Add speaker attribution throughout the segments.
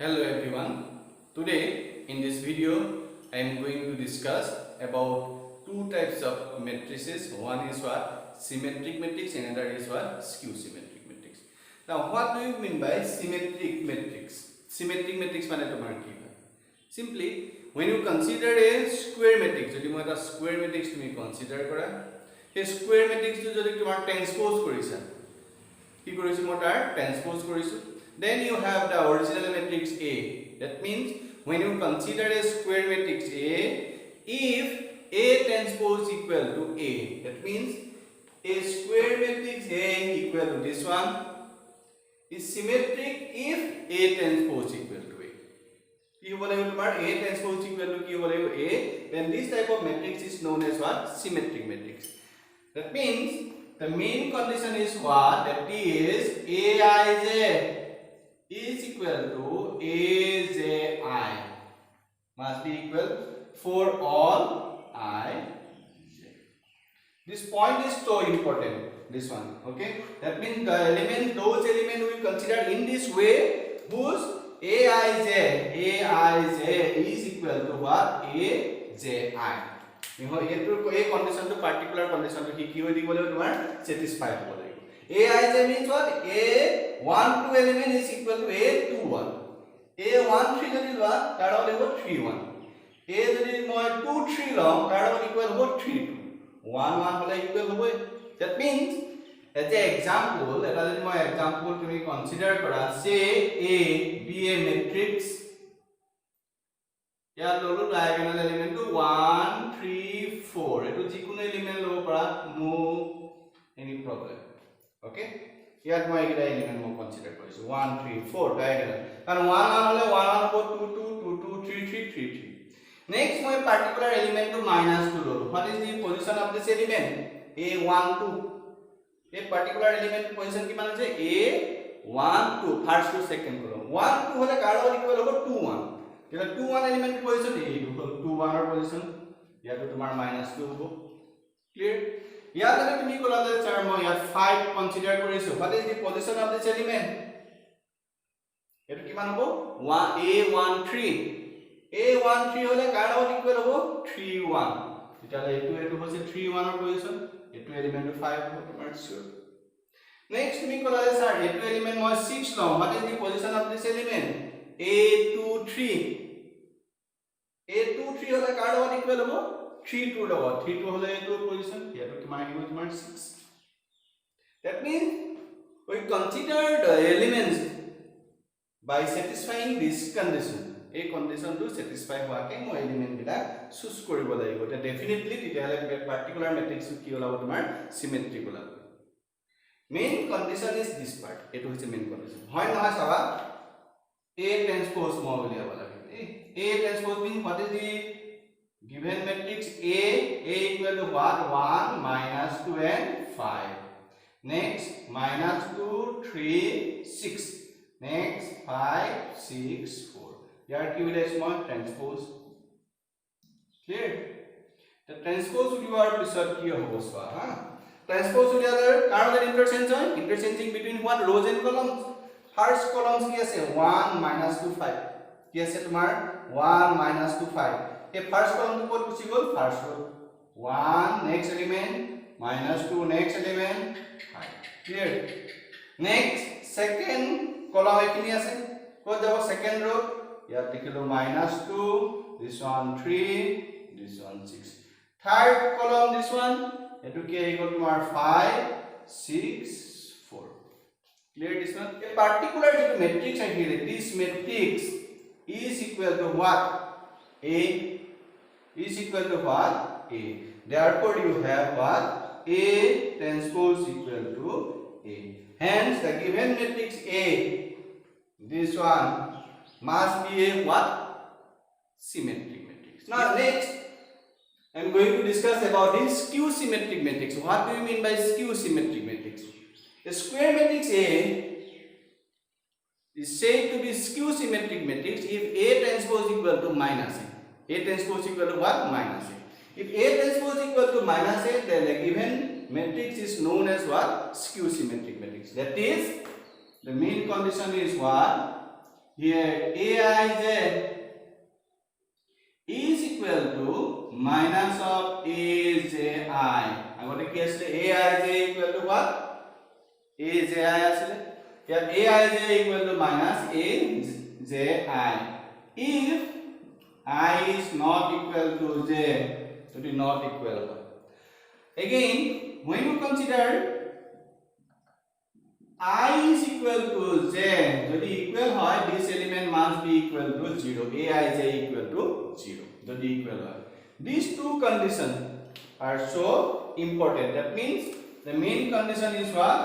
Speaker 1: Hello everyone. Today in this video I am going to discuss about two types of matrices. One is what? Symmetric matrix and another is what? Skew symmetric matrix. Now what do you mean by symmetric matrix? Symmetric matrix মানে তোমার কি হয়? Simply when you consider a square matrix, যদি মই এটা square matrix তুমি consider কৰা, সেই square matrix টো যদি তোমাৰ transpose কৰিছা, কি কৰিছো মই তাৰ transpose কৰিছো, then you have the original matrix A. That means when you consider a square matrix A, if A transpose equal to A, that means a square matrix A equal to this one is symmetric if A transpose equal to A. কি হ'ব লাগিব তোমাৰ A transpose equal to কি হ'ব লাগিব A, then this type of matrix is known as what? Symmetric matrix. That means the main condition is what? That is Aij is equal to Aji must be equal for all I. This point is so important, this one, okay? That means the elements, those elements we consider in this way whose Aij is equal to what? Aji. এই condition to particular condition to কি হৈ দিব লাগিব তোমাৰ satisfy হ'ব লাগিব. Aij means what? A12 element is equal to A21. A13 যদি লোৱা তাৰ হ'ব লাগিব 31. A যদি মই 23 লওঁ তাৰ হ'ব ইকুৱেল হ'ব 32. 11 হলে ইকুৱেল হ'ব. That means as an example, এটা যদি মই example তুমি consider কৰা, say A be a matrix. ইয়াত ললো diagonal element to 1 3 4. এটো যিকোনো element লব পাৰা, no any problem. Okay? ইয়াত মই এটা এলিমেন্ট মই কনসিডার কৰিছো 1 3 4 ডায়াগোনাল, কাৰণ 1 1 হলে 1 1 হ'ব 2 2 2 2 3 3 3 3. নেক্সট মই পার্টিকুলার এলিমেন্ট টু -2 ললো. What is the position of this element? A12. এই পার্টিকুলার এলিমেন্ট পজিশন কিমান আছে? A12 ফার্স্ট টু সেকেন্ড কলম. 1 2 হলে কার লগত ইকুৱেল হ'ব 2 1. তেতিয়া 2 1 এলিমেন্ট পজিশন এইটো হ'ল 2 1 এর পজিশন. ইয়াতো তোমাৰ -2 হ'ব. ক্লিয়ার? ইয়াত যদি তুমি কলা যে স্যার মই ইয়াত 5 কনসিডার কৰিছো, what is the position of this element? এটো কিমান হ'ব? A13. A13 হলে কার লগত ইকুৱেল হ'ব 3 1. তেতিয়ালে এটো হৈছে 3 1 এর পজিশন, এটো এলিমেন্ট 5 হ'ব তোমাৰ শিওর. নেক্সট তুমি কলা যে স্যার এটো এলিমেন্ট মই 6 লওঁ, what is the position of this element? A23. A23 হলে কার লগত ইকুৱেল হ'ব 3 2 লগত. 3 2 হলে এটো পজিশন, ইয়াতো কিমান আহিব তোমাৰ 6. That means we consider the elements by satisfying this condition. এই কন্ডিশনটো satisfy হোৱাকে মই এলিমেন্ট বিলাক চুজ কৰিব লাগিব. তে ডেফিনেটলি তেতিয়ালে পার্টিকুলার ম্যাট্রিক্স কি ওলাব তোমাৰ সিমেট্ৰিক ওলাব. Main condition is this part. এটো হৈছে মেইন কন্ডিশন. হয় নহয় চাবা, A transpose মই উলিয়াব লাগে. A transpose means what is the given matrix A equal to what? 1 -2 and 5. Next -2 3 6. Next 5 6 4. Here কি will small transpose. Clear? The transpose উলিওৱাৰ পিছত কি হ'ব চোৱা হা? Transpose উলিয়ালে কাৰ লগত ইন্টাৰচেঞ্জ হয়? Interchanging between what? Rows and columns. First columns কি আছে? 1 -2 5. কি আছে তোমাৰ 1 -2 5. এই ফার্স্ট কলাম তো কোড গুছি গল first row 1 next element -2 next element 5. Clear? Next second column এখানে আছে, কোড যাব সেকেন্ড রো, ইয়াত লিখিলো -2, this one 3, this one 6. Third column this one, এটো কি আহি গল তোমাৰ 5 6 4. Clear this one? A particular matrix I here, this matrix is equal to what? A is equal to what? A. Therefore you have what? A transpose equal to A. Hence the given matrix A, this one must be a what? Symmetric matrix. Now next I am going to discuss about this skew symmetric matrix. What do you mean by skew symmetric matrix? The square matrix A is said to be skew symmetric matrix if A transpose equal to -A. A transpose equal to what? -A. If A transpose equal to -A, then the given matrix is known as what? Skew symmetric matrix. That is, the main condition is what? here Aij is equal to minus of Aji. Agote ki asile Aij equal to what? Aji asile. Here Aij equal to minus Aji. If I is not equal to j, it is not equal. Again, when you consider I is equal to j, যদি equal হয়, this element must be equal to 0. Aij equal to 0. যদি equal হয়. These two conditions are so important. That means the main condition is what?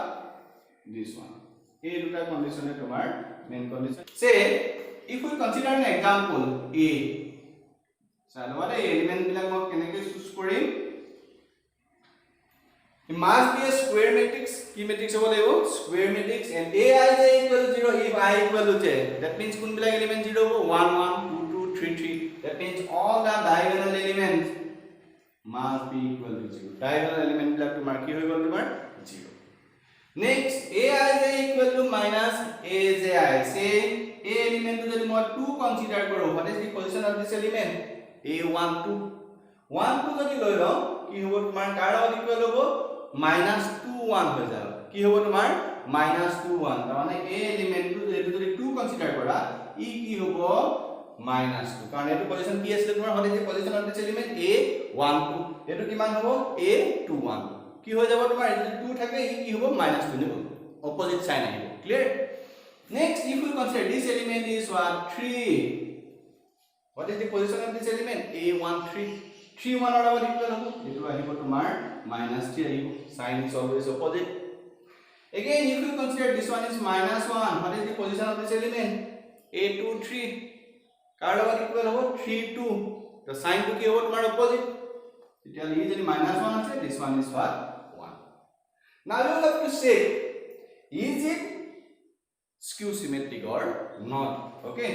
Speaker 1: This one. A দুটা condition is তোমার main condition. Say, if we consider an example A, so what are element বিলাক মই কেনেকৈ choose Karim? It must be a square matrix. Key matrix hobo laibo square matrix, and Aij equal to 0 if I equal to j. That means kun bilak element 0 hobo 1 1 2 2 3 3. That means all the diagonal elements must be equal to 0. Diagonal element bilak tomar ki hoy gol tomar 0. Next, Aij equal to minus Aji. Say a element to jodi moi 2 consider koro, what is the position of this element? A1 2 1 2 jodi loi lo ki hobo tomar kar লগত equal hobo minus 2 1 হৈ যাব কি হ'ব তোমাৰ minus 2 1 তাৰ মানে a element two যেটো যদি 2 কনসিডাৰ কৰা ই কি হ'ব minus 2 কাৰণ এটো পজিশন কি আছিল তোমাৰ হলে যে position of this element a 1 2 এটো কিমান হ'ব a 2 1 কি হৈ যাব তোমাৰ যদি 2 থাকে ই কি হ'ব minus 2 নিব অপোজিট সাইন আহিব clear next if we consider this element is what 3 what is the position of this element a1 3 3 1 or about equal hobo etu ahibo tomar minus 3 ahibo sign is always opposite again if you consider this one is minus 1 what is the position of this element a2 3 kar about equal hobo 3 2 the sign to ki hobo tomar opposite etia li jodi minus 1 ache this one is what 1 now you have to say is it skew symmetric or not okay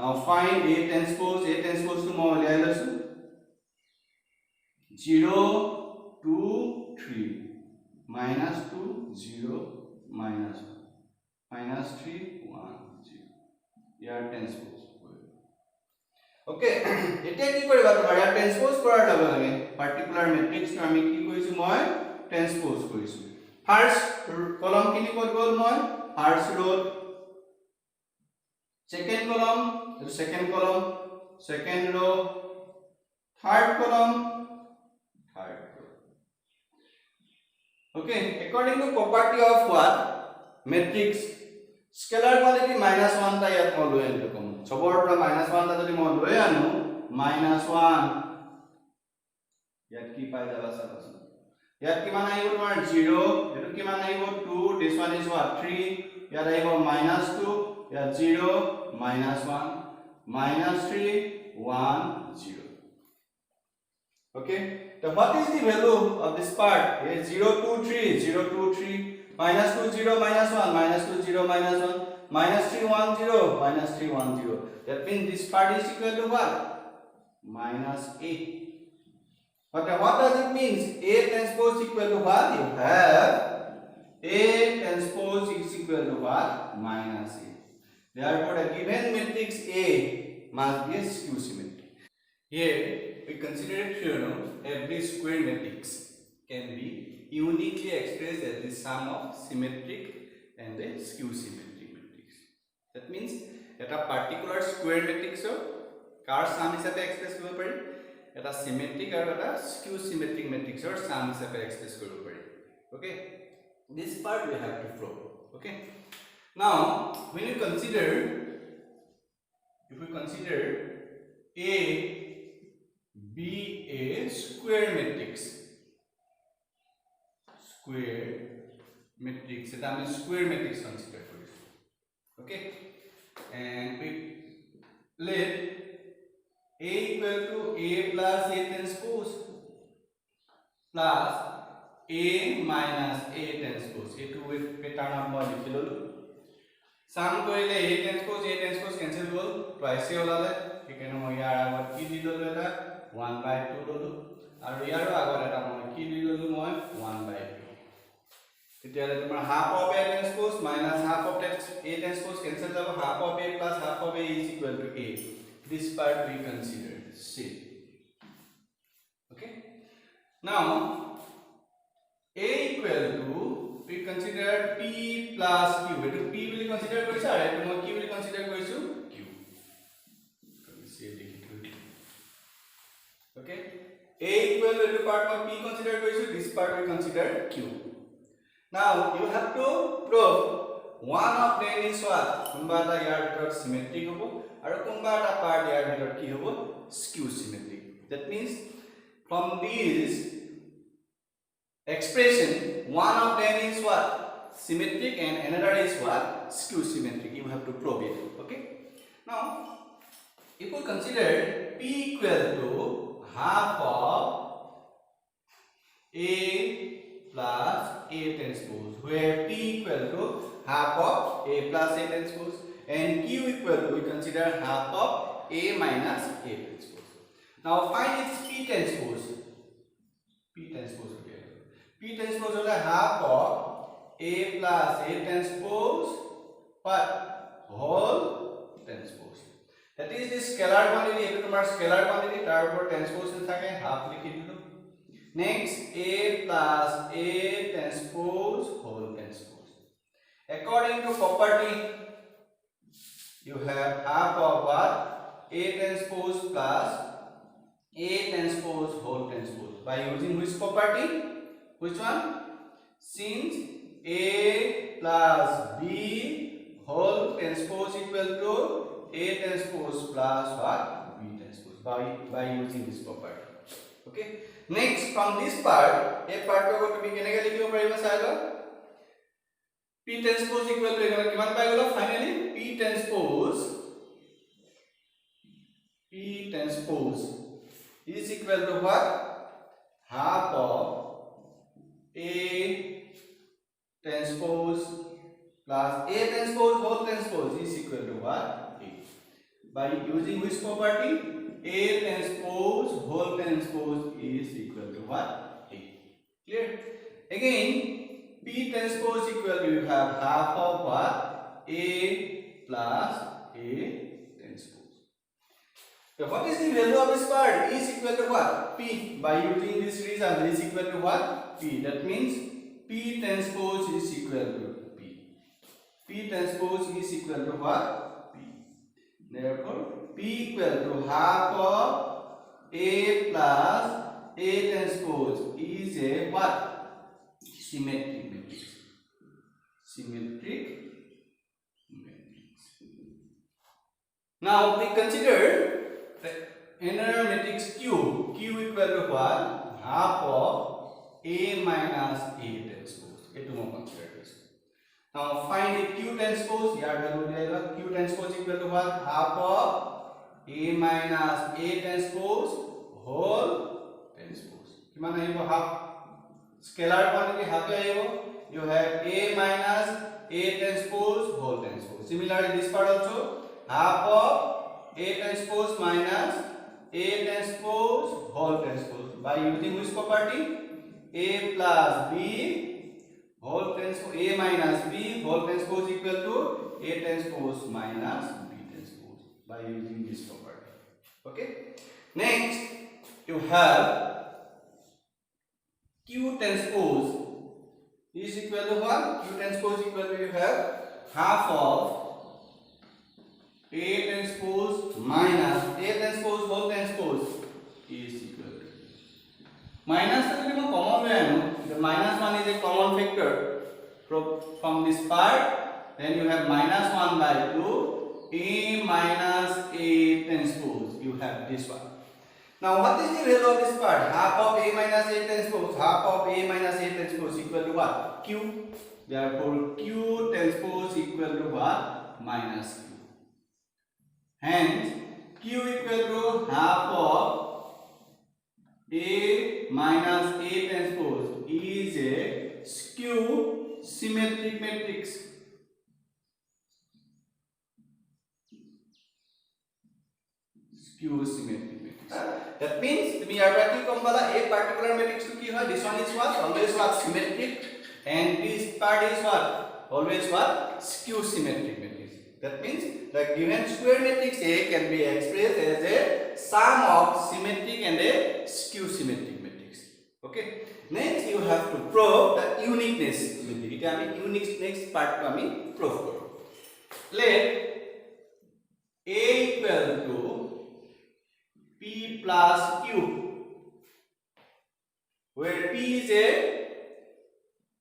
Speaker 1: now find a transpose to mo liai lasu 0 2 3 minus 2 0 minus 1 minus 3 1 0 here transpose okay eta ki koriba tomar ya transpose korar lage lage particular matrix to ami ki koisu moi transpose koisu first column kini kor gol moi first row second column second row third column okay according to property of what matrix scalar quantity minus 1 ta yat mo loi anu kom sobor pra minus 1 ta jodi mo loi anu minus 1 yat ki pai jaba sabas yat ki man aibo tomar 0 etu ki man aibo 2 this one is what 3 yat aibo minus 2 yat 0 minus 1 minus 3 1 0 okay so what is the value of this part here 0 2 3 0 2 3 minus 2 0 minus 1 minus 2 0 minus 1 minus 3 1 0 minus 3 1 0 that means this part is equal to what minus 8 but what does it means a transpose equal to what you have a transpose is equal to what minus 8 therefore a given matrix A must be a skew symmetric here we consider a theorem every square matrix can be uniquely expressed as the sum of symmetric and the skew symmetric matrix that means eta particular square matrix car sum hisabe express koribo pari eta symmetric aru eta skew symmetric matrix or sum hisabe express koribo pari okay this part we have to prove okay now when you consider if we consider A be a square matrix eta ami square matrix consider korisu okay and we let A equal to A plus A transpose plus A minus A transpose etu pattern of moi likhi lolu sum korile A transpose cancel hol twice olale ekene moi yar agot ki di lolu eta 1/2 lolu aru yaro agot eta moi ki di lolu moi 1/2 তেতিয়াহ'লে তোমাৰ half of A transpose minus half of A transpose cancel যাব, half of A plus half of A is equal to A. This part we consider C. Okay. Now A equal to we consider P plus Q. Etu P will consider koisa aru etu moi Q will consider koisu Q. Okay. A equal to part of P consider koisu, this part we consider Q. Now you have to prove one of them is what? Kumba ta yar bitor symmetric hobo aru kumba ta part yar bitor ki hobo? Skew symmetric. That means from this expression one of them is what? Symmetric and another is what? Skew symmetric. You have to prove it. Okay. Now if we consider P equal to half of A plus A transpose, where P equal to half of A plus A transpose and Q equal to we consider half of A minus A transpose. Now find its P transpose. P transpose again. P transpose is half of A plus A transpose but whole transpose. That is this scalar quantity. Etu tomar scalar quantity tar upor transpose thake half likhi dilo. Next A plus A transpose whole transpose. According to property you have half of what? A transpose plus A transpose whole transpose. By using which property? Which one? Since A plus B whole transpose equal to A transpose plus what? B transpose. By using this property. Okay. Next from this part, A part to be kenega likhibo pariba sailo. P transpose equal to egala kiman pai golo finally P transpose is equal to what? Half of A transpose plus A transpose whole transpose is equal to what? A. By using which property? A transpose whole transpose is equal to what? A. Clear? Again, P transpose equal to you have half of what? A plus A transpose. So what is the value of this part? Is equal to what? P. By using this reason, is equal to what? P. That means P transpose is equal to P. P transpose is equal to what? P. Therefore, P equal to half of A plus A transpose is a what? Symmetric matrix. Symmetric matrix. Now we consider the inner matrix Q. Q equal to what? Half of A minus A transpose. Etu mo consider this. Now find the Q transpose. Here value Q transpose equal to what? Half of A minus A transpose whole transpose. Kiman ahibo half? Scalar quantity half ahibo. You have A minus A transpose whole transpose. Similarly, this part also half of A transpose minus A transpose whole transpose. By using which property? A plus B whole transpose, A minus B whole transpose equal to A transpose minus B transpose. By using this property. Okay. Next, you have Q transpose is equal to what? Q transpose equal to you have half of A transpose minus A transpose whole transpose is equal to minus to the common value. The minus one is a common factor from this part. Then you have minus 1 by 2 A minus A transpose. You have this one. Now what is the value of this part? Half of A minus A transpose. Half of A minus A transpose equal to what? Q. Therefore Q transpose equal to what? Minus Q. Hence Q equal to half of A minus A transpose is a skew symmetric matrix. Skew symmetric matrix. That means we are writing a particular matrix to this one is what? Always what? Symmetric. and this part is what? Always what? Skew symmetric matrix. That means the given square matrix A can be expressed as a sum of symmetric and a skew symmetric matrix. Okay. Next you have to prove the uniqueness. It is uniqueness part to ami prove koro. Let A equal to P plus Q, where P is a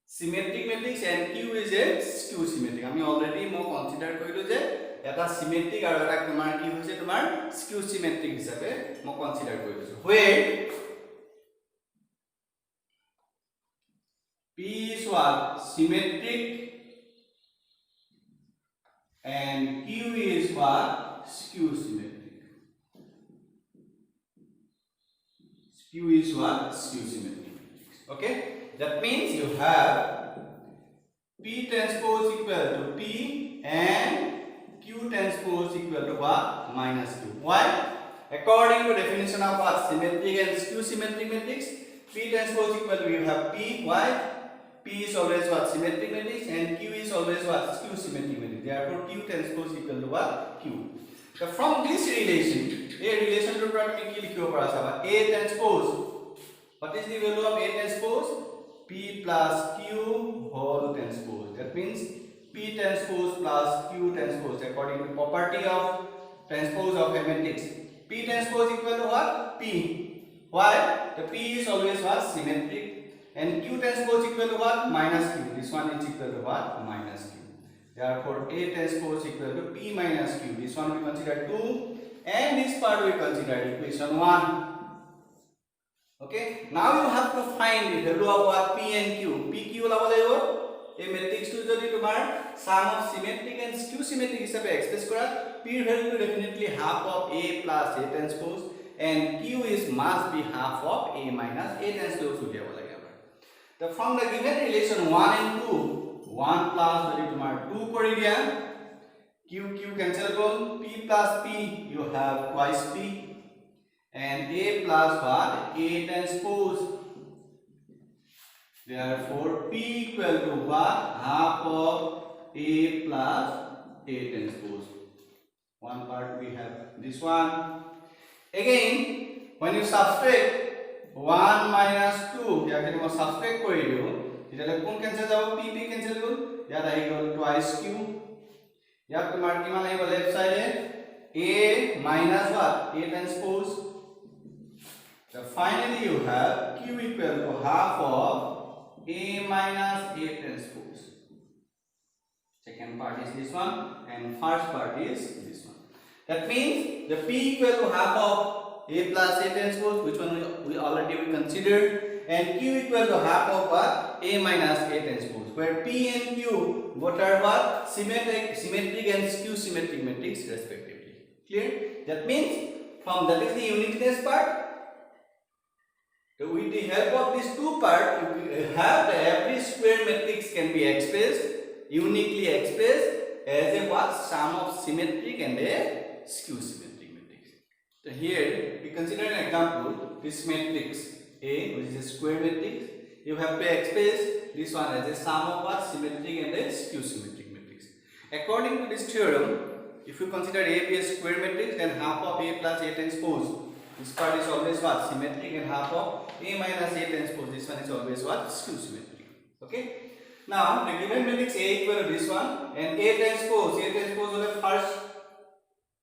Speaker 1: symmetric matrix and Q is a skew symmetric. আমি already মই consider কৰিলো যে এটা symmetric আৰু এটা তোমাৰ কি হৈছে তোমাৰ skew symmetric হিচাপে মই consider কৰিছো. Where P is what? Symmetric and Q is what? Skew symmetric. Q is what? Skew symmetric. Okay? That means you have P transpose equal to P and Q transpose equal to what? Minus Q. Why? According to definition of what? Symmetric and skew symmetric matrix, P transpose equal to you have P. Why? P is always what? Symmetric matrix and Q is always what? Skew symmetric matrix. Therefore, Q transpose equal to what? Q. So from this relation, a relation to practically Q for us. A transpose. What is the value of A transpose? P plus Q whole transpose. That means P transpose plus Q transpose according to property of transpose of a matrix. P transpose equal to what? P. Why? The P is always what? Symmetric. And Q transpose equal to what? Minus Q. This one is equal to what? Minus Q. Therefore, A transpose equal to P minus Q. This one we consider 2 and this part we consider equation 1. Okay, now you have to find the value of what? P and Q. P Q laba laibo. A matrix to jodi tomar sum of symmetric and skew symmetric hisabe express kora, P value definitely half of A plus A transpose and Q is must be half of A minus A transpose uliaba lage amar. So from the given relation 1 and 2, 1 plus jodi tomar 2 kori dia, Q cancel gol, P plus P you have twice P. And A plus what? A transpose. Therefore, P equal to what? Half of A plus A transpose. One part we have this one. Again, when you subtract 1 minus 2, here we subtract kori diyo. Itale kun cancel jabo? P cancel gol. Yat ahi gol twice Q. Yat tomar kiman ahibo left side A minus what? A transpose. So finally you have Q equal to half of A minus A transpose. Second part is this one and first part is this one. That means the P equal to half of A plus A transpose, which one we already considered, and Q equal to half of what? A minus A transpose, where P and Q both are what? Symmetric and skew symmetric matrix respectively. Clear? That means from that is the uniqueness part. So with the help of these two parts, you have the every square matrix can be expressed, uniquely expressed as a what? Sum of symmetric and a skew symmetric matrix. So here we consider an example, this matrix A, which is a square matrix. You have to express this one as a sum of what? Symmetric and a skew symmetric matrix. According to this theorem, if you consider A be a square matrix, then half of A plus A transpose. This part is always what? Symmetric, and half of A minus A transpose. This one is always what? Skew symmetric. Okay. Now the given matrix A equal to this one and A transpose will have first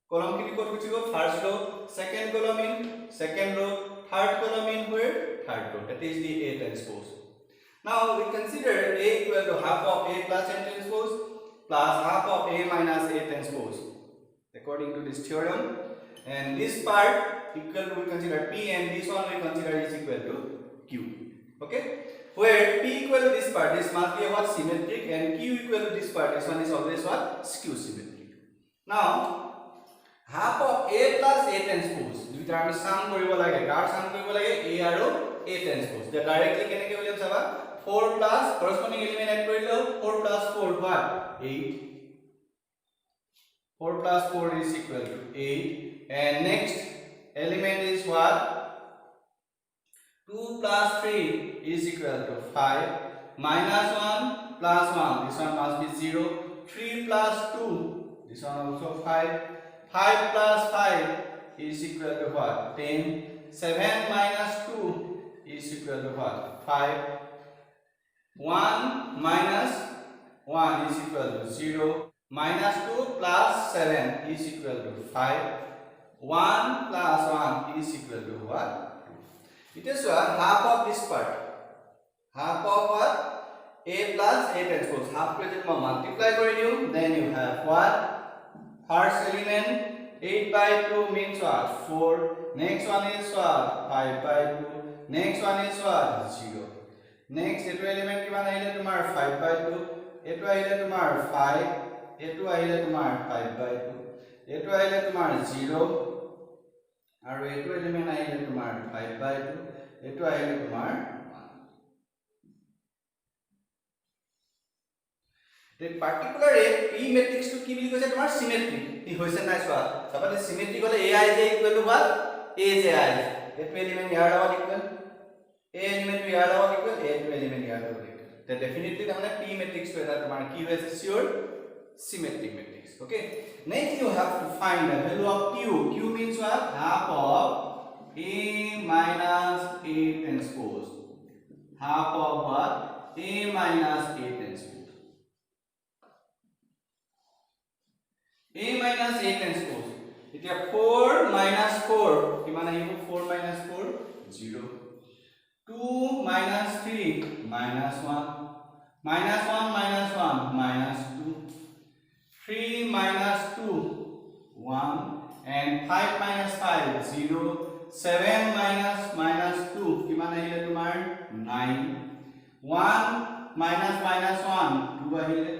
Speaker 1: column ki code which go first row, second column in second row, third column in where? Third row. That is the A transpose. Now we consider A equal to half of A plus A transpose plus half of A minus A transpose according to this theorem, and this part equal to we consider P and this one we consider is equal to Q. Okay, where P equal to this part, this must be what? Symmetric, and Q equal to this part, this one is always what? Skew symmetric. Now half of A plus A transpose দুইটা আমি সাম কৰিব লাগে, কাৰ সাম কৰিব লাগে? A আৰু A transpose. The directly কেনেকৈ উলিয়াম চাবা? 4 plus corresponding element add কৰিলো, 4 plus 4 what? 8. 4 plus 4 is equal to 8, and next element is what? 2 plus 3 is equal to 5, minus 1 plus 1, this one must be 0. 3 plus 2, this one also 5. 5 plus 5 is equal to what? 10. 7 minus 2 is equal to what? 5. 1 minus 1 is equal to 0. Minus 2 plus 7 is equal to 5. 1 plus 1 is equal to what? 2. It is what? Half of this part. Half of what? A plus A transpose. Half present multiply kori diu, then you have what? First element 8 by 2 means what? 4. Next one is what? 5 by 2. Next one is what? 0. Next etu element kiman ahile tumar 5 by 2. Etu ahile tumar 5. Etu ahile tumar 5 by 2. Etu ahile tumar 0. Aru etu element ahile tumar 5 by 2. Etu ahile tumar the particular A P matrix to ki bili koise tomar symmetry hi hoise na swa sabale symmetry gole A I j equal to what? A j I et element yard about equal A element yard about equal A to element yard about equal then definitely tamane P matrix to eta tomar ki hoise sure symmetric matrix. Okay, next you have to find the value of Q. Q means what? Half of A minus A transpose. Half of what? A minus A transpose. A minus A transpose. It is 4 minus 4. Kimana you 4 minus 4? 0. 2 minus 3 minus 1. Minus 1 minus 1 minus 2. 3 minus 2 1 and 5 minus 5 0. 7 minus 2 kimana ahile tumar 9. 1 minus 1 2 ahile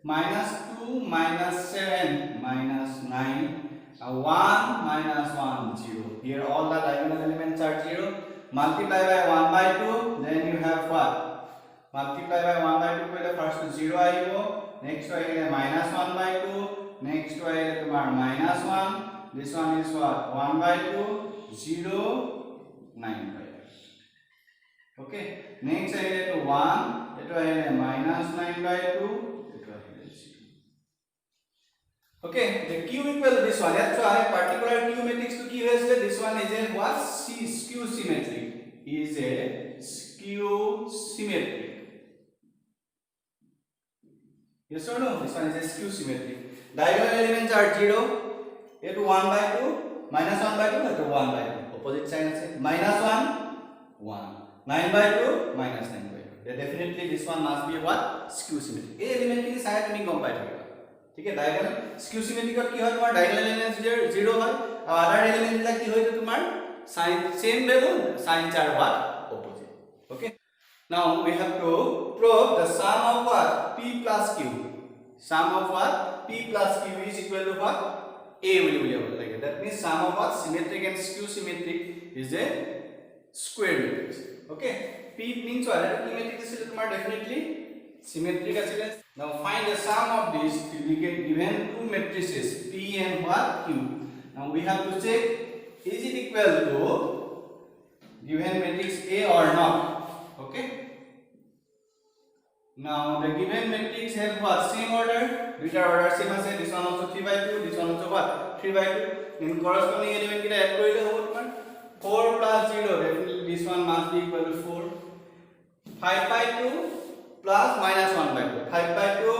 Speaker 1: minus 2 minus 7 minus 9 1 minus 1 0. Here all the diagonal elements are 0. Multiply by 1 by 2, then you have what? Multiply by 1 by 2 kole first to 0 ahibo, next to ahile minus 1 by 2, next to ahile tumar minus 1, this one is what? 1 by 2 0 9 by 2. Okay, next ahile to 1, eto ahile minus 9 by 2. Okay, the Q equal this one. That's why particular Q matrix to Q is this one is a what? Skew symmetric. Is a skew symmetric. Yes or no? This one is a skew symmetric. Diagonal elements are 0. A to 1 by 2, minus 1 by 2, a to 1 by 2. Opposite sign is minus 1, 1. 9 by 2, minus 9 by 2. Then definitely this one must be what? Skew symmetric. A element ki side to be combined. ठीक है diagonal skew symmetric की হয় তোমার diagonal elements 0 হয় আর আদার element গুলা কি হয় তোমার sign same value sign 4 what opposite. Okay, now we have to prove the sum of what? P plus Q. Sum of what? P plus Q is equal to what? A will like that means sum of what? Symmetric and skew symmetric is a square matrix. Okay, P means what? P matrix is তোমার definitely symmetric asile. Now find the sum of these to be given two matrices P and what? Q. Now we have to check is it equal to given matrix A or not. Okay, now the given matrix have what? Same order, which are order same ase, this one also 3 by 2, this one also what? 3 by 2. Then corresponding element kita add korile hobo tomar 4 plus 0, definitely this one must be equal to 4. 5 by 2 plus minus 1 by 2. 5 by 2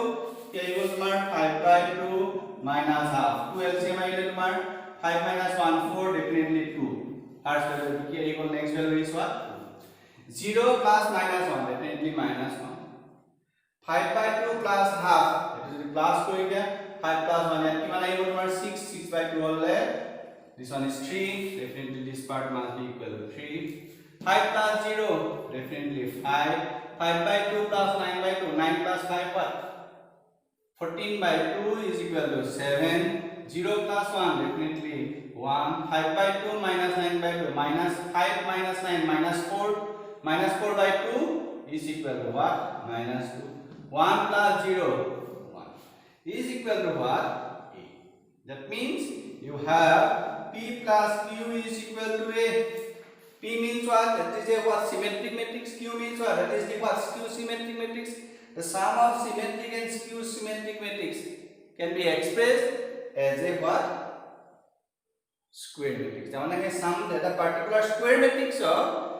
Speaker 1: here you go tomar 5 by 2 minus half. 2 LCM ahile tomar 5 minus 1 4, definitely 2. First value here you go, next value is what? 0 plus minus 1, definitely minus 1. 5 by 2 plus half, that is plus kori dia 5 plus 1 and kiman ahibo tomar 6 by 2 hole this one is 3, definitely this part must be equal to 3. 5 plus 0, definitely 5. 5 by 2 plus 9 by 2, 9 plus 5 what? 14 by 2 is equal to 7. 0 plus 1, definitely 1. 5 by 2 minus 9 by 2, minus 5 minus 9 minus 4. Minus 4 by 2 is equal to what? Minus 2. 1 plus 0, 1 is equal to what? A. That means you have P plus Q is equal to A. P means what? That is a what? Symmetric matrix. Q means what? That is the what? Skew symmetric matrix. The sum of symmetric and skew symmetric matrix can be expressed as a what? Square matrix. The one is sum that a particular square matrix of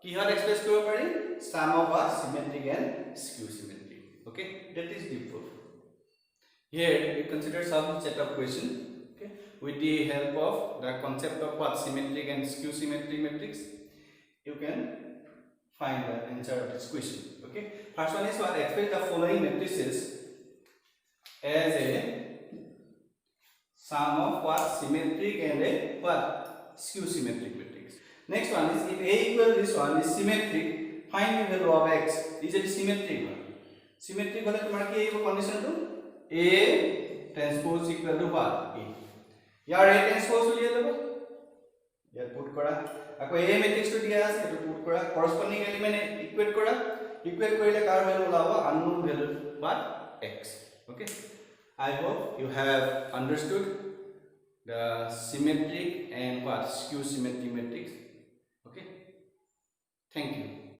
Speaker 1: কিহত express কৰিব পাৰি? Sum of what? Symmetric and skew symmetric. Okay, that is the proof. Here we consider some set of question. Okay, with the help of the concept of what? Symmetric and skew symmetric matrix, you can find the answer of this question. Okay, first one is what? Express the following matrices as a sum of what? Symmetric and a what? Skew symmetric matrix. Next one is if A equal this one is symmetric, find the value of x. Is it symmetric one? Symmetric hole tomar ki ei condition to A transpose equal to what? A. Yar A transpose uliye lebo. Yar put kora. Ako A matrix to dia ase to put kora. Corresponding element equate kora. Equate korile kar value ulabo unknown value what? X. Okay. I hope you have understood the symmetric and what? Skew symmetric matrix. Okay. Thank you.